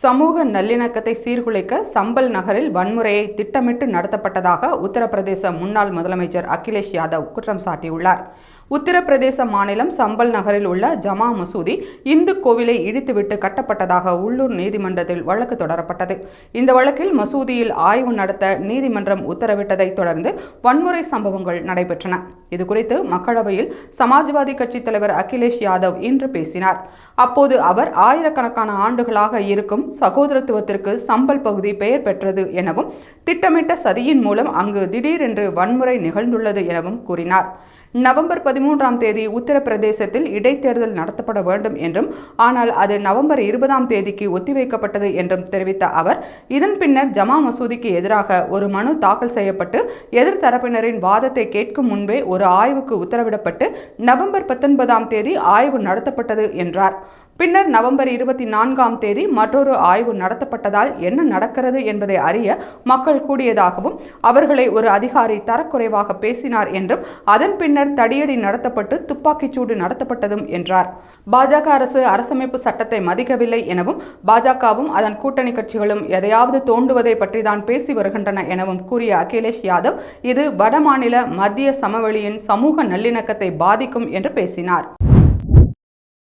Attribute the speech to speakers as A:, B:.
A: சமூக நல்லிணக்கத்தை சீர்குலைக்க சம்பல் நகரில் வன்முறையை திட்டமிட்டு நடத்தப்பட்டதாக உத்தரப்பிரதேச முன்னாள் முதலமைச்சர் அகிலேஷ் யாதவ் குற்றம் சாட்டியுள்ளார். உத்தரப்பிரதேச மாநிலம் சம்பல் நகரில் உள்ள ஜமா மசூதி இந்து கோவிலை இடித்துவிட்டு கட்டப்பட்டதாக உள்ளூர் நீதிமன்றத்தில் வழக்கு தொடரப்பட்டது. இந்த வழக்கில் மசூதியில் ஆய்வு நடத்த நீதிமன்றம் உத்தரவிட்டதை தொடர்ந்து வன்முறை சம்பவங்கள் நடைபெற்றன. இதுகுறித்து மக்களவையில் சமாஜ்வாதி கட்சி தலைவர் அகிலேஷ் யாதவ் இன்று பேசினார். அப்போது அவர் ஆயிரக்கணக்கான ஆண்டுகளாக இருக்கும் சகோதரத்துவத்திற்கு சம்பல் பகுதி பெயர் பெற்றது எனவும் திட்டமிட்ட சதியின் மூலம் அங்கு திடீரென்று வன்முறை நிகழ்ந்துள்ளது எனவும் கூறினார். நவம்பர் 13ஆம் தேதி உத்தரப்பிரதேசத்தில் இடைத்தேர்தல் நடத்தப்பட வேண்டும் என்றும் ஆனால் அது நவம்பர் 20ஆம் தேதிக்கு ஒத்திவைக்கப்பட்டது என்றும் தெரிவித்த அவர், இதன் பின்னர் ஜமா மசூதிக்கு எதிராக ஒரு மனு தாக்கல் செய்யப்பட்டு எதிர்த்தரப்பினரின் வாதத்தை கேட்கும் முன்பே ஒரு ஆய்வுக்கு உத்தரவிடப்பட்டு நவம்பர் 19ஆம் தேதி ஆய்வு நடத்தப்பட்டது என்றார். பின்னர் நவம்பர் 24ஆம் தேதி மற்றொரு ஆய்வு நடத்தப்பட்டதால் என்ன நடக்கிறது என்பதை அறிய மக்கள் கூடியதாகவும் அவர்களை ஒரு அதிகாரி தரக்குறைவாக பேசினார் என்றும் அதன் பின்னர் தடியடி நடத்தப்பட்டு துப்பாக்கிச்சூடு நடத்தப்பட்டதும் என்றார். பாஜக அரசு அரசமைப்பு சட்டத்தை மதிக்கவில்லை எனவும் பாஜகவும் அதன் கூட்டணி கட்சிகளும் எதையாவது தோண்டுவதை பற்றி தான் பேசி வருகின்றன எனவும் கூறிய அகிலேஷ் யாதவ், இது வடமாநில மத்திய சமவெளியின் சமூக நல்லிணக்கத்தை பாதிக்கும் என்று பேசினார்.